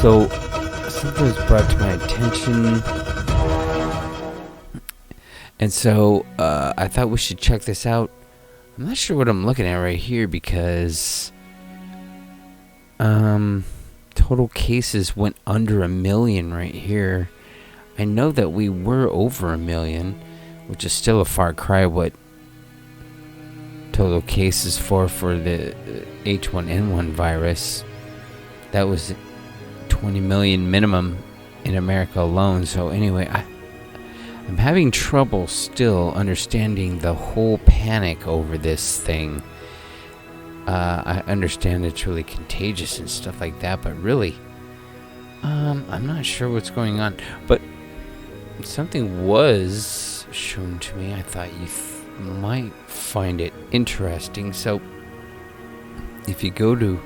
So, something was brought to my attention, and so I thought we should check this out. I'm not sure what I'm looking at right here because total cases went under 1 million right here. I know that we were over 1 million, which is still a far cry what total cases for the H1N1 virus. That was 20 million minimum in America alone. So anyway, I'm having trouble still understanding the whole panic over this thing. I understand it's really contagious and stuff like that, but really, I'm not sure what's going on. But something was shown to me. I thought you might find it interesting. So if you go to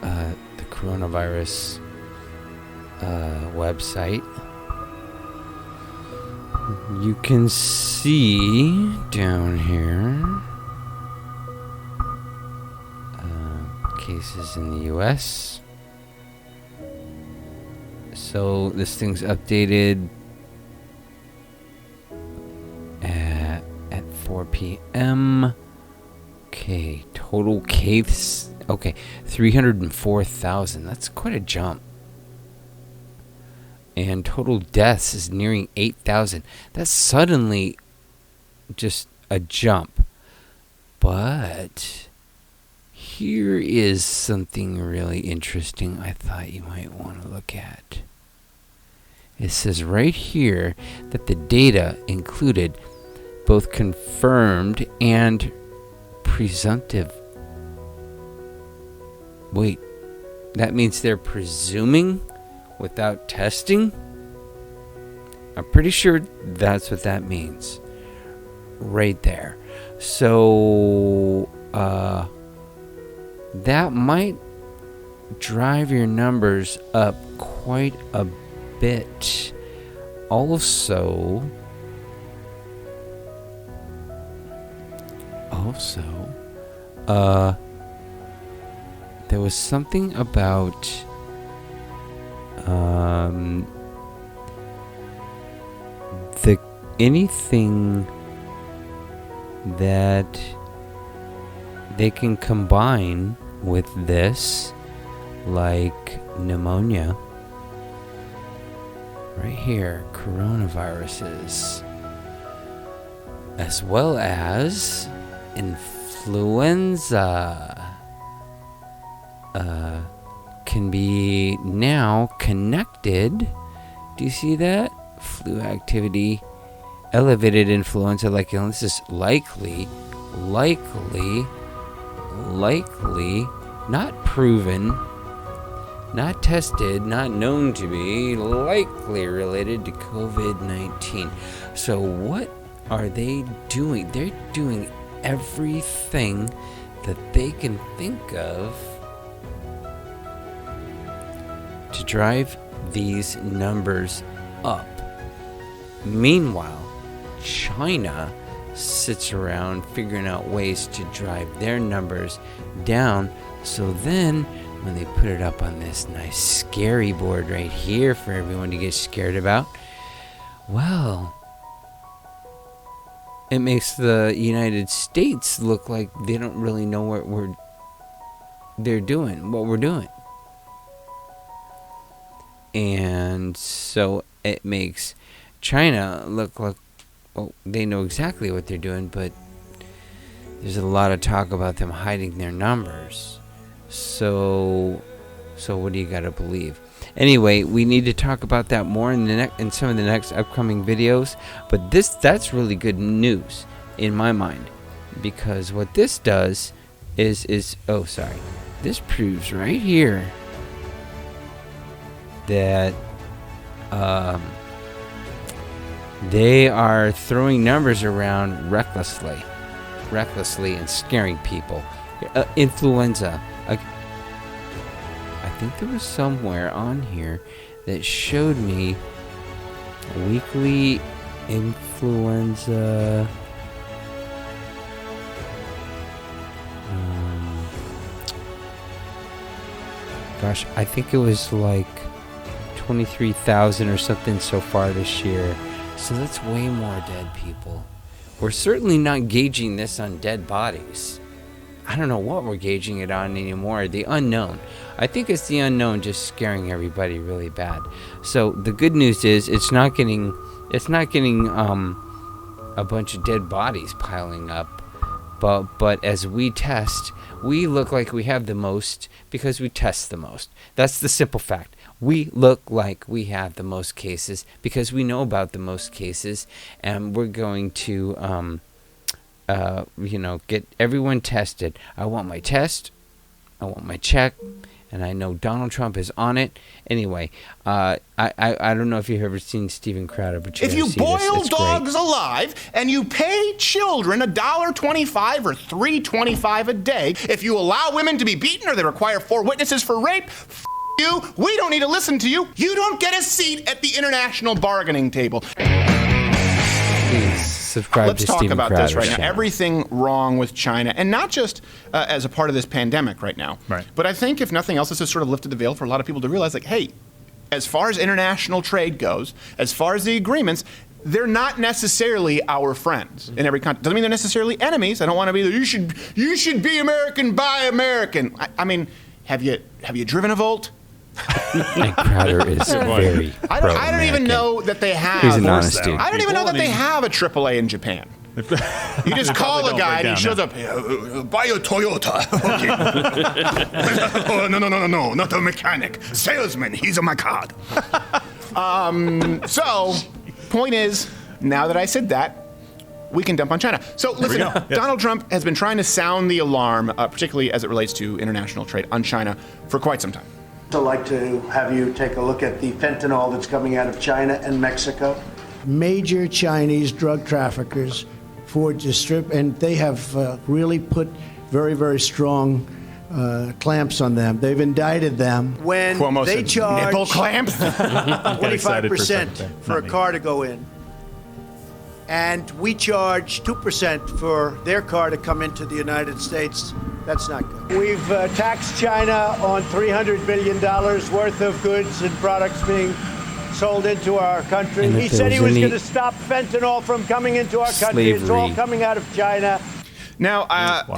the coronavirus website, you can see down here cases in the US. So this thing's updated at 4 p.m. Okay, total cases. Okay, 304,000. That's quite a jump. And total deaths is nearing 8,000. That's suddenly just a jump. But here is something really interesting I thought you might want to look at. It says right here that the data included both confirmed and presumptive. Wait, that means they're presuming without testing? I'm pretty sure that's what that means. Right there. So, that might drive your numbers up quite a bit. Also, there was something about anything that they can combine with this, like pneumonia, right here, coronaviruses, as well as influenza, can be now connected. Do you see that? Flu activity, elevated influenza like illnesses, likely, not proven, not tested, not known to be, likely related to COVID-19. So what are they doing? They're doing everything that they can think of to drive these numbers up. Meanwhile, China sits around figuring out ways to drive their numbers down. So then when they put it up on this nice scary board right here for everyone to get scared about, well, it makes the United States look like they don't really know what we're doing. And so it makes China look like, well, they know exactly what they're doing, but there's a lot of talk about them hiding their numbers. So what do you got to believe? Anyway, we need to talk about that more in some of the next upcoming videos. But that's really good news in my mind, because what this does is this proves right here that they are throwing numbers around recklessly and scaring people. Influenza. I think there was somewhere on here that showed me weekly influenza. gosh, I think it was like 23,000 or something so far this year. So that's way more dead people. We're certainly not gauging this on dead bodies. I don't know what we're gauging it on anymore. The unknown. I think it's the unknown just scaring everybody really bad. So the good news is it's not getting a bunch of dead bodies piling up. But as we test, we look like we have the most because we test the most. That's the simple fact. We look like we have the most cases because we know about the most cases, and we're going to get everyone tested. I want my test, I want my check, and I know Donald Trump is on it. Anyway, I don't know if you've ever seen Steven Crowder, but if you boil dogs alive and you pay children $1.25 or $3.25 a day, if you allow women to be beaten or they require 4 witnesses for rape, you, we don't need to listen to you. You don't get a seat at the international bargaining table. Please subscribe Let's to talk Steven about Crowder's this right now. channel. Everything wrong with China, and not just as a part of this pandemic right now. Right. But I think, if nothing else, this has sort of lifted the veil for a lot of people to realize, like, hey, as far as international trade goes, as far as the agreements, they're not necessarily our friends in every country. Doesn't mean they're necessarily enemies. I don't want to be you should be American, buy American. I mean, have you driven a Volt? And Crowder is very I don't even know that they have. He's an honest dude. I don't even know that they have a AAA in Japan. You just call a guy and he shows up. Buy a Toyota. Okay. Oh, no, not a mechanic. Salesman. He's on my card. So, point is, now that I said that, we can dump on China. So listen, Donald Trump has been trying to sound the alarm, particularly as it relates to international trade on China, for quite some time. I'd like to have you take a look at the fentanyl that's coming out of China and Mexico. Major Chinese drug traffickers and they have really put very, very strong clamps on them. They've indicted them. When Cuomo they said charge nipple clamps, 25% for a car to go in, and we charge 2% for their car to come into the United States. That's not good. We've taxed China on $300 billion worth of goods and products being sold into our country. And He said he was going to stop fentanyl from coming into our country. It's all coming out of China. Now,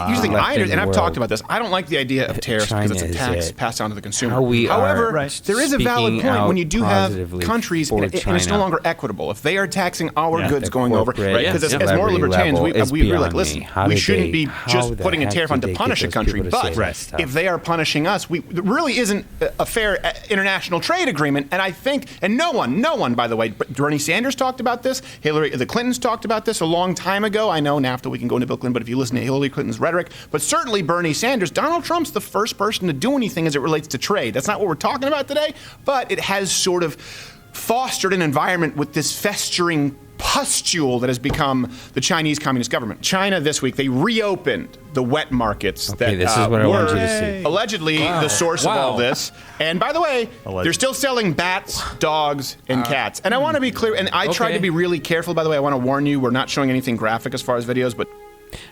here's the thing, and I've talked about this, I don't like the idea of tariffs because it's a China tax is passed on to the consumer. However, there is a valid point when you do have positively countries, for and it's China. no longer equitable. If they are taxing our goods The going over, corporate right? Because as more celebrity libertarians, level is we agree, like, beyond listen, me. How we did shouldn't they- be how just the putting a heck tariff on did to they punish a get those country, people to say but that stuff? if they are punishing us, there really isn't a fair international trade agreement, and I think, and no one, by the way, Bernie Sanders talked about this, the Clintons talked about this a long time ago. I know NAFTA, we can go into Bill Clinton, but if you listen to Hillary Clinton's rhetoric, but certainly Bernie Sanders, Donald Trump's the first person to do anything as it relates to trade. That's not what we're talking about today, but it has sort of fostered an environment with this festering pustule that has become the Chinese Communist government. China this week, they reopened the wet markets that this is what I want you to see. allegedly the source of all this. And by the way, they're still selling bats, dogs, and cats. And I want to be clear, and I tried to be really careful, by the way. I want to warn you, we're not showing anything graphic as far as videos, but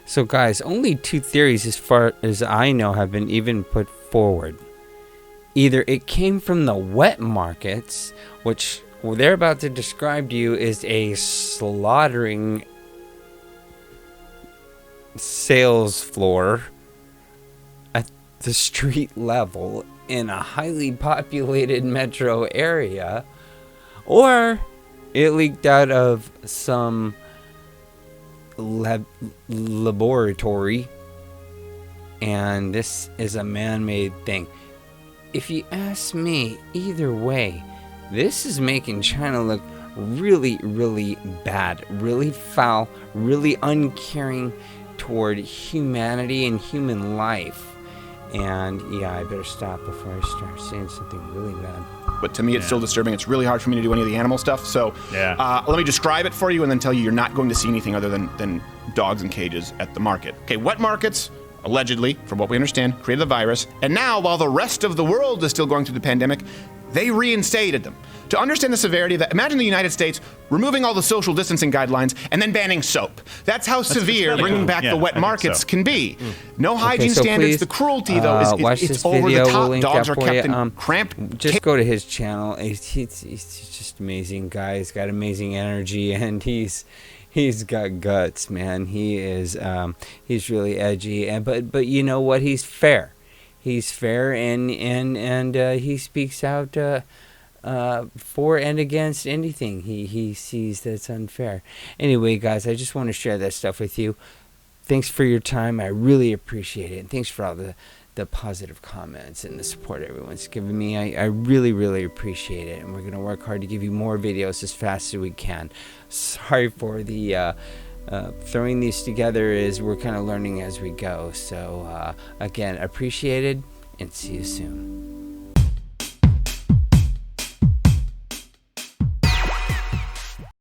So guys, only 2 theories as far as I know have been even put forward. Either it came from the wet markets, which they're about to describe to you is a slaughtering sales floor at the street level in a highly populated metro area, or it leaked out of some laboratory, and this is a man-made thing. If you ask me, either way, this is making China look really, really bad, really foul, really uncaring toward humanity and human life. And yeah, I better stop before I start saying something really bad. But to me, it's still disturbing. It's really hard for me to do any of the animal stuff. So let me describe it for you and then tell you you're not going to see anything other than dogs in cages at the market. Okay, wet markets, allegedly, from what we understand, created the virus. And now, while the rest of the world is still going through the pandemic, they reinstated them. To understand the severity of that, imagine the United States removing all the social distancing guidelines and then banning soap. That's how severe bringing back the wet markets can be. No hygiene standards. The cruelty, though, it's over the top. We'll Dogs are kept in cramped. Just go to his channel. He's just amazing guy. He's got amazing energy, and he's got guts, man. He is he's really edgy, but you know what? He's fair. He's fair, and he speaks out for and against anything he sees that's unfair. Anyway, guys, I just want to share that stuff with you. Thanks for your time. I really appreciate it. And thanks for all the positive comments and the support everyone's giving me. I really, really appreciate it. And we're going to work hard to give you more videos as fast as we can. Sorry for the throwing these together, is we're kind of learning as we go. So again, appreciated, and see you soon.